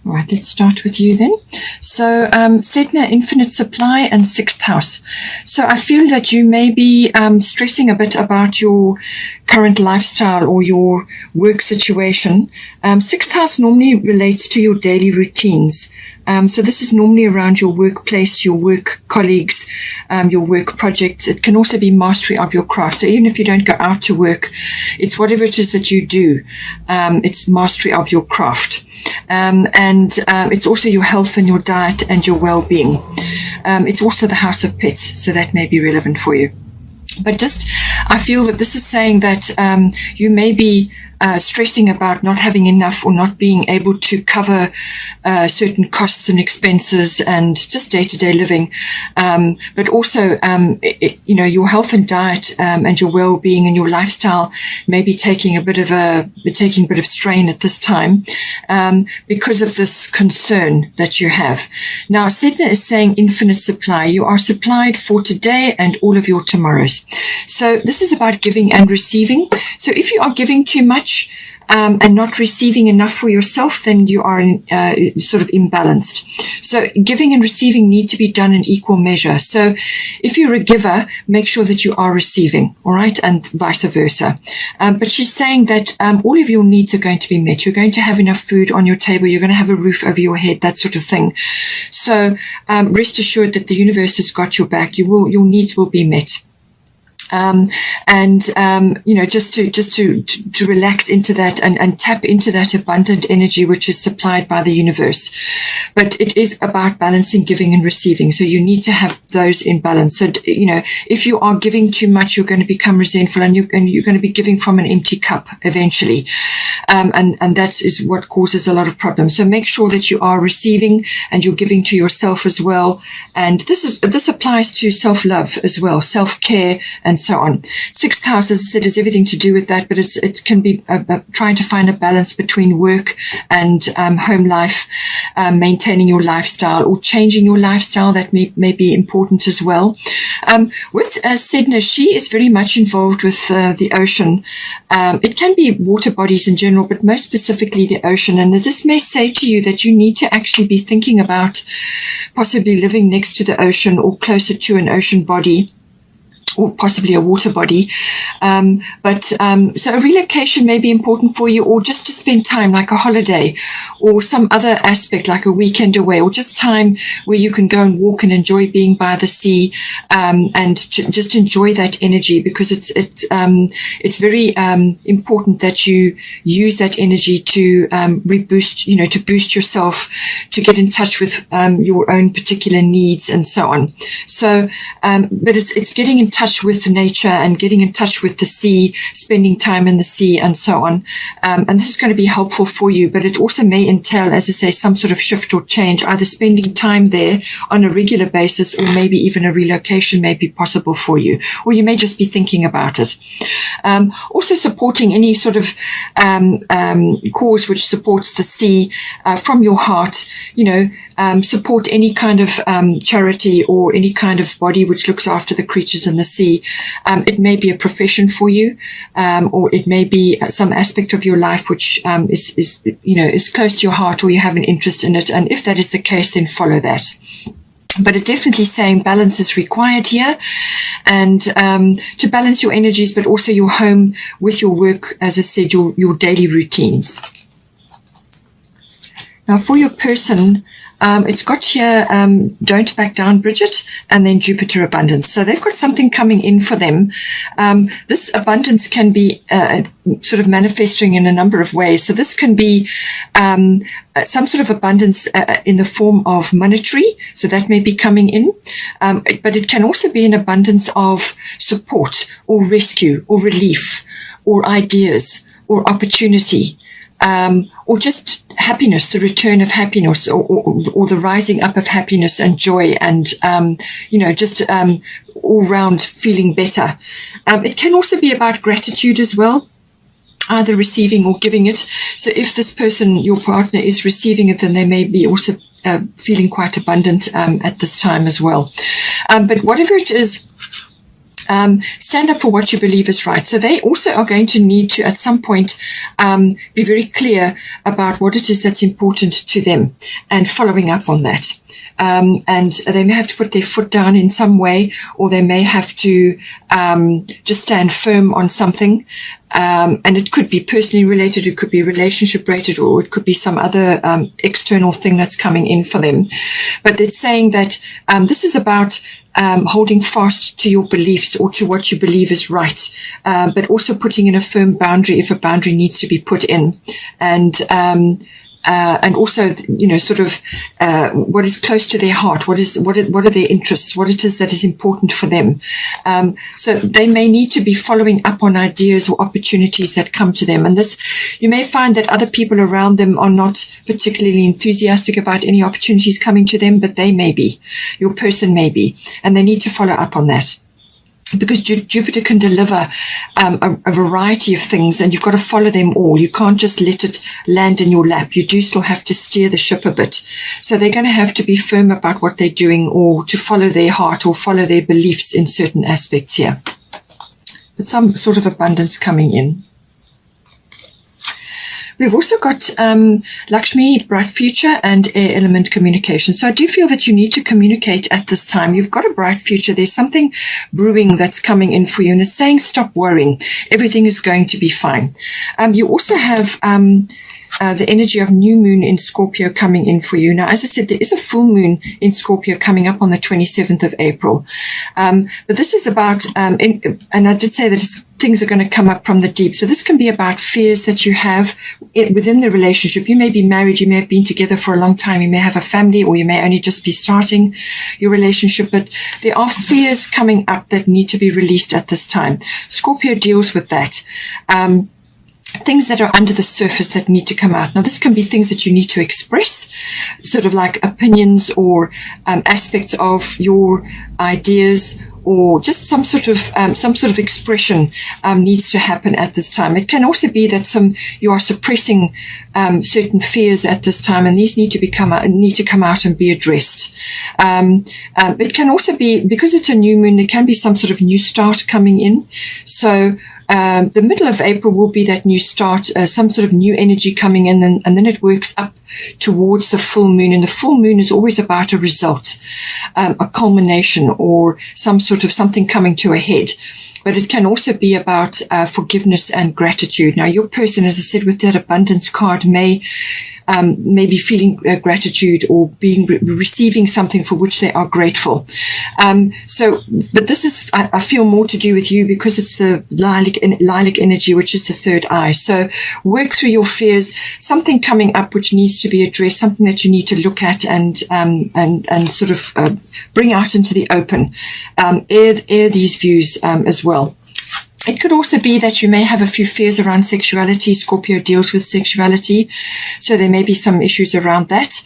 All right, let's start with you then. So, Sedna, infinite supply and sixth house. So I feel that you may be stressing a bit about your current lifestyle or your work situation. Sixth house normally relates to your daily routines. So this is normally around your workplace, your work colleagues, your work projects. It can also be mastery of your craft. So even if you don't go out to work, it's whatever it is that you do. It's mastery of your craft. And it's also your health and your diet and your well-being. It's also the house of pets, so that may be relevant for you. But I feel that this is saying that you may be stressing about not having enough or not being able to cover certain costs and expenses and just day-to-day living. But also, your health and diet and your well-being and your lifestyle may be taking a bit of strain at this time because of this concern that you have. Now, Sedna is saying infinite supply. You are supplied for today and all of your tomorrows. So this is about giving and receiving. So if you are giving too much, and not receiving enough for yourself, then you are sort of imbalanced. So giving and receiving need to be done in equal measure. So if you're a giver, make sure that you are receiving, all right, and vice versa. But she's saying that all of your needs are going to be met. You're going to have enough food on your table. You're going to have a roof over your head, that sort of thing. So rest assured that the universe has got your back. Your needs will be met. Just to relax into that and tap into that abundant energy which is supplied by the universe. But it is about balancing giving and receiving. So you need to have those in balance. So, if you are giving too much, you're going to become resentful and you're going to be giving from an empty cup eventually. And that is what causes a lot of problems. So make sure that you are receiving and you're giving to yourself as well. And this applies to self-love as well, self-care and so on. Sixth house, as I said, has everything to do with that, but it can be trying to find a balance between work and home life, maintaining your lifestyle or changing your lifestyle. That may be important as well. With Sedna, she is very much involved with the ocean. It can be water bodies in general, but most specifically the ocean. And this may say to you that you need to actually be thinking about possibly living next to the ocean or closer to an ocean body, or possibly a water body. So a relocation may be important for you, or just to spend time like a holiday or some other aspect like a weekend away, or just time where you can go and walk and enjoy being by the sea, and just enjoy that energy, because it's very important that you use that energy to reboost, to boost yourself, to get in touch with your own particular needs and so on. So, but it's getting in touch with nature and getting in touch with the sea, spending time in the sea and so on. And this is going to be helpful for you, but it also may entail, as I say, some sort of shift or change, either spending time there on a regular basis, or maybe even a relocation may be possible for you, or you may just be thinking about it. Also supporting any sort of cause which supports the sea from your heart, support any kind of charity or any kind of body which looks after the creatures in the sea. It may be a profession for you, or it may be some aspect of your life which is close to your heart, or you have an interest in it. And if that is the case, then follow that. But it's definitely saying balance is required here, and to balance your energies, but also your home with your work, as I said, your daily routines. Now, for your person, it's got here, don't back down, Bridget, and then Jupiter abundance. So they've got something coming in for them. This abundance can be sort of manifesting in a number of ways. So this can be some sort of abundance in the form of monetary. So that may be coming in. But it can also be an abundance of support or rescue or relief or ideas or opportunity. Or just happiness, the return of happiness, or the rising up of happiness and joy, and just all round feeling better. It can also be about gratitude as well, either receiving or giving it. So if this person, your partner, is receiving it, then they may be also feeling quite abundant at this time as well. But whatever it is stand up for what you believe is right. So they also are going to need to, at some point, be very clear about what it is that's important to them and following up on that. And they may have to put their foot down in some way, or they may have to just stand firm on something. And it could be personally related, it could be relationship related, or it could be some other external thing that's coming in for them. But it's saying that this is about holding fast to your beliefs or to what you believe is right, but also putting in a firm boundary if a boundary needs to be put in. And also, sort of what is close to their heart, what are their interests, what it is that is important for them. So they may need to be following up on ideas or opportunities that come to them. And this, you may find that other people around them are not particularly enthusiastic about any opportunities coming to them, but they may be. Your person may be. And they need to follow up on that. Because Jupiter can deliver a variety of things, and you've got to follow them all. You can't just let it land in your lap. You do still have to steer the ship a bit. So they're going to have to be firm about what they're doing, or to follow their heart or follow their beliefs in certain aspects here. But some sort of abundance coming in. We've also got Lakshmi, bright future, and air element communication. So I do feel that you need to communicate at this time. You've got a bright future. There's something brewing that's coming in for you, and it's saying stop worrying. Everything is going to be fine. You also have the energy of new moon in Scorpio coming in for you. Now, as I said, there is a full moon in Scorpio coming up on the 27th of April. But this is about, and I did say that things are going to come up from the deep. So this can be about fears that you have within the relationship. You may be married, you may have been together for a long time, you may have a family, or you may only just be starting your relationship, but there are fears coming up that need to be released at this time. Scorpio deals with that. Things that are under the surface that need to come out. Now, this can be things that you need to express, sort of like opinions or aspects of your ideas, or just some sort of expression needs to happen at this time. It can also be that you are suppressing certain fears at this time, and these need to come out and be addressed. It can also be, because it's a new moon, there can be some sort of new start coming in. So the middle of April will be that new start, some sort of new energy coming in, and then it works up towards the full moon. And the full moon is always about a result, a culmination, or some sort of something coming to a head. But it can also be about forgiveness and gratitude. Now, your person, as I said, with that abundance card, may be feeling gratitude, or receiving something for which they are grateful. But this is, I feel, more to do with you, because it's the lilac energy, which is the third eye. So work through your fears, something coming up which needs to be addressed, something that you need to look at and sort of bring out into the open. Air these views as well. It could also be that you may have a few fears around sexuality. Scorpio deals with sexuality, so there may be some issues around that.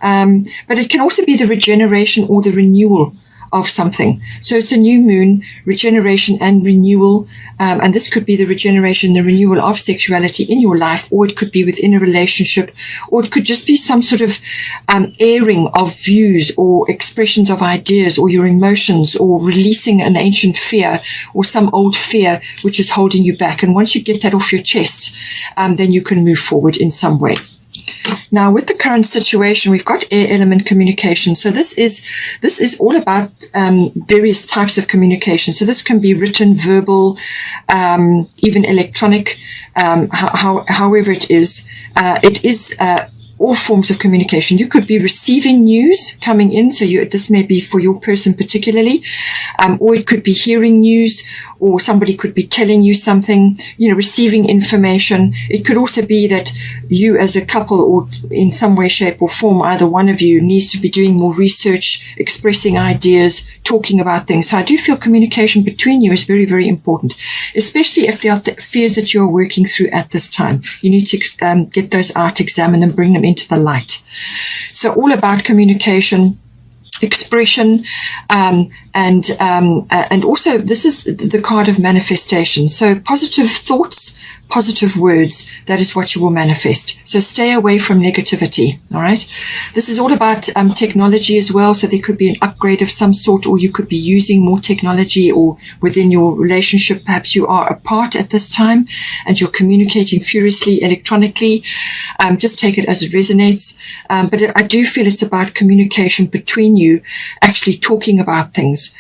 But it can also be the regeneration or the renewal of something. So it's a new moon, regeneration and renewal. And this could be the regeneration, the renewal of sexuality in your life, or it could be within a relationship, or it could just be some sort of airing of views or expressions of ideas or your emotions, or releasing an ancient fear or some old fear which is holding you back. And once you get that off your chest, then you can move forward in some way. Now, with the current situation, we've got air element communication. So this is all about various types of communication. So this can be written, verbal, even electronic, however it is. It is all forms of communication. You could be receiving news coming in, so this may be for your person particularly, or it could be hearing news, or somebody could be telling you something, receiving information. It could also be that you as a couple, or in some way, shape or form, either one of you needs to be doing more research, expressing ideas, talking about things. So I do feel communication between you is very, very important, especially if there are fears that you're working through at this time. You need to get those out, examine them, bring them into the light. So all about communication, expression, and also this is the card of manifestation. So positive thoughts, positive words, that is what you will manifest. So stay away from negativity. All right. This is all about technology as well. So there could be an upgrade of some sort, or you could be using more technology, or within your relationship, perhaps you are apart at this time and you're communicating furiously electronically. Just take it as it resonates. But I do feel it's about communication between you, actually talking about things,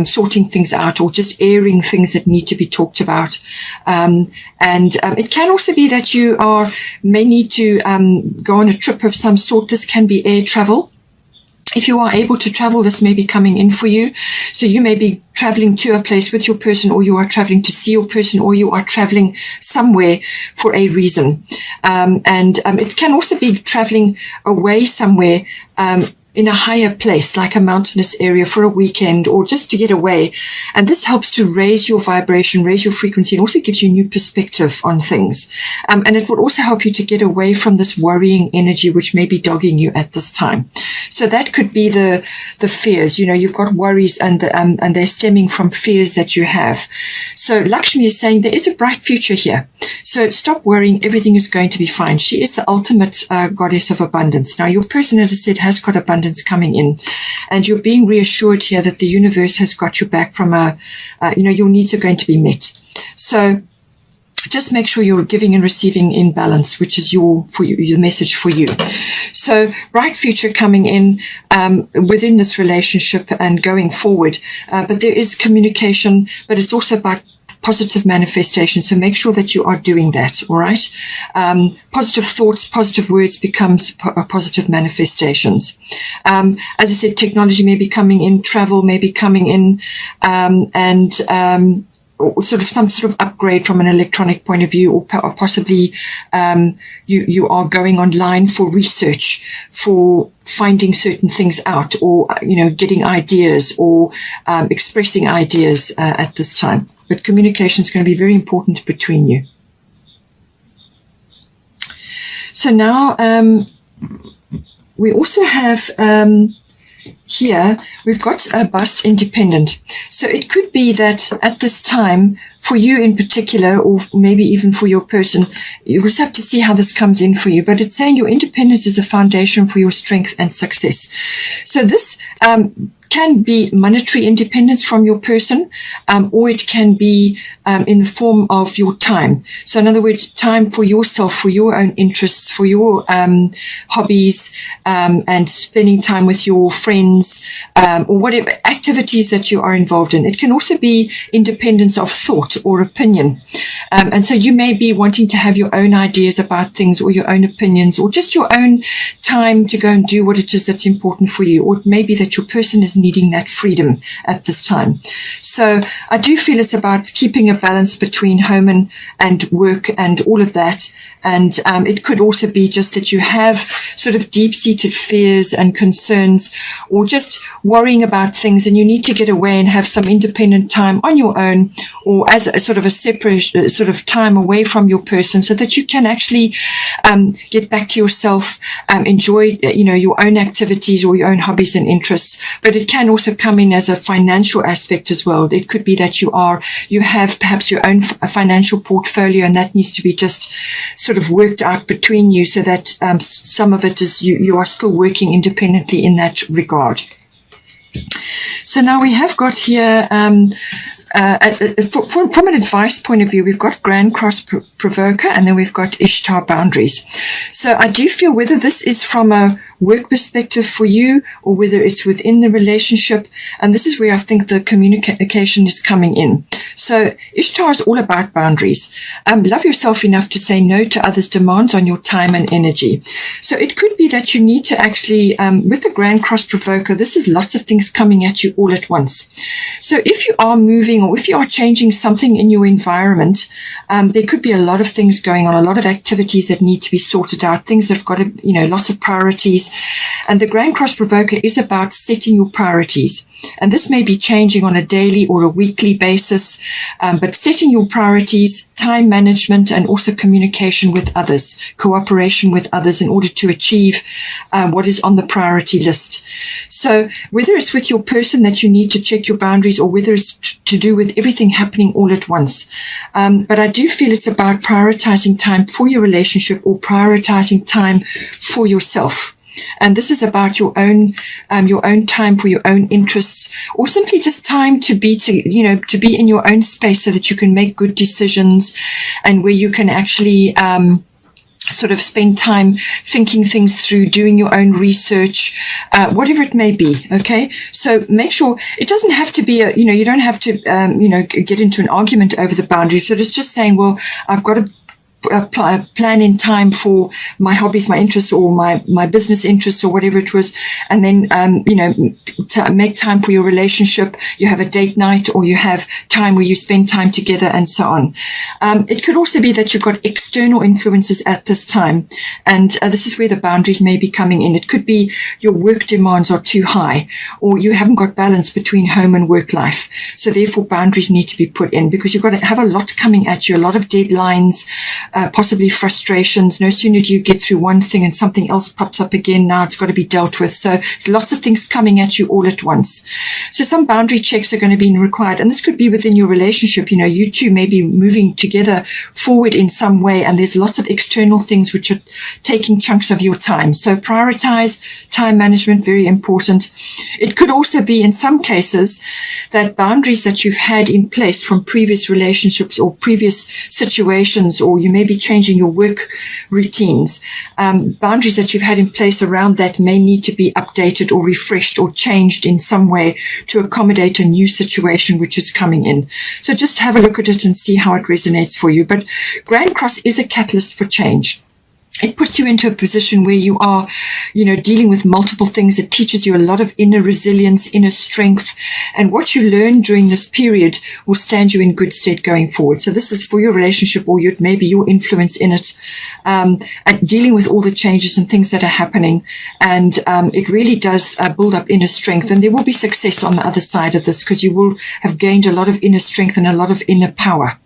sorting things out, or just airing things that need to be talked about. And it can also be that you may need to go on a trip of some sort. This can be air travel. If you are able to travel, this may be coming in for you. So you may be traveling to a place with your person, or you are traveling to see your person, or you are traveling somewhere for a reason. And it can also be traveling away somewhere, in a higher place, like a mountainous area for a weekend, or just to get away. And this helps to raise your vibration, raise your frequency, and also gives you new perspective on things. And it will also help you to get away from this worrying energy, which may be dogging you at this time. So that could be the fears. You've got worries, and they're stemming from fears that you have. So Lakshmi is saying there is a bright future here. So stop worrying. Everything is going to be fine. She is the ultimate goddess of abundance. Now, your person, as I said, has got abundance coming in, and you're being reassured here that the universe has got your back from your needs are going to be met. So just make sure you're giving and receiving in balance, which is your message for you. So bright future coming in within this relationship and going forward. But there is communication, but it's also about positive manifestation. So make sure that you are doing that. All right. Positive thoughts, positive words becomes positive manifestations. As I said, technology may be coming in, travel may be coming in, or some sort of upgrade from an electronic point of view, or possibly you are going online for research, for finding certain things out, or getting ideas, or expressing ideas at this time. But communication is going to be very important between you. So now we also have here, we've got a bust independent. So it could be that at this time, for you in particular, or maybe even for your person, you just have to see how this comes in for you. But it's saying your independence is a foundation for your strength and success. So this can be monetary independence from your person, or it can be in the form of your time. So in other words, time for yourself, for your own interests, for your hobbies, and spending time with your friends, or whatever activities that you are involved in. It can also be independence of thought or opinion. And so you may be wanting to have your own ideas about things, or your own opinions, or just your own time to go and do what it is that's important for you. Or it may be that your person is needing that freedom at this time. So I do feel it's about keeping a balance between home and work and all of that. And it could also be just that you have sort of deep-seated fears and concerns, or just worrying about things, and you need to get away and have some independent time on your own, or as a sort of a separate sort of time away from your person, so that you can actually get back to yourself, enjoy your own activities or your own hobbies and interests. But it can also come in as a financial aspect as well. It could be that you have perhaps your own financial portfolio, and that needs to be just sort of worked out between you, so that some of it is you are still working independently in that regard. So now we have got here, from an advice point of view, we've got Grand Cross Provoker, and then we've got Ishtar Boundaries. So I do feel whether this is from a work perspective for you, or whether it's within the relationship, and this is where I think the communication is coming in. So Ishtar is all about boundaries. Love yourself enough to say no to others' demands on your time and energy. So it could be that you need to actually, with the Grand Cross Provoker, this is lots of things coming at you all at once. So if you are moving, or if you are changing something in your environment, there could be a lot of things going on, a lot of activities that need to be sorted out, things that have got to, lots of priorities. boundaries. And the Grand Cross Provoker is about setting your priorities. And this may be changing on a daily or a weekly basis, but setting your priorities, time management, and also communication with others, cooperation with others in order to achieve what is on the priority list. So whether it's with your person that you need to check your boundaries, or whether it's to do with everything happening all at once. But I do feel it's about prioritizing time for your relationship or prioritizing time for yourself. And this is about your own time for your own interests, or simply just time to be in your own space so that you can make good decisions, and where you can actually sort of spend time thinking things through, doing your own research, whatever it may be. Okay. So make sure it doesn't have to be you don't have to, get into an argument over the boundaries. So it's just saying, well, I've got to plan in time for my hobbies, my interests, or my business interests, or whatever it was. And then, make time for your relationship. You have a date night, or you have time where you spend time together, and so on. It could also be that you've got external influences at this time. And this is where the boundaries may be coming in. It could be your work demands are too high, or you haven't got balance between home and work life. So therefore boundaries need to be put in, because you've got to have a lot coming at you, a lot of deadlines, possibly frustrations. No sooner do you get through one thing and something else pops up again. Now it's got to be dealt with. So there's lots of things coming at you all at once. So some boundary checks are going to be required. And this could be within your relationship. You two may be moving together forward in some way, and there's lots of external things which are taking chunks of your time. So prioritize time management, very important. It could also be, in some cases, that boundaries that you've had in place from previous relationships or previous situations, or you may be changing your work routines. Boundaries that you've had in place around that may need to be updated or refreshed or changed in some way to accommodate a new situation which is coming in. So just have a look at it and see how it resonates for you. But Grand Cross is a catalyst for change. It puts you into a position where you are, dealing with multiple things. It teaches you a lot of inner resilience, inner strength. And what you learn during this period will stand you in good stead going forward. So this is for your relationship, or maybe your influence in it, and dealing with all the changes and things that are happening. And it really does build up inner strength. And there will be success on the other side of this, because you will have gained a lot of inner strength and a lot of inner power.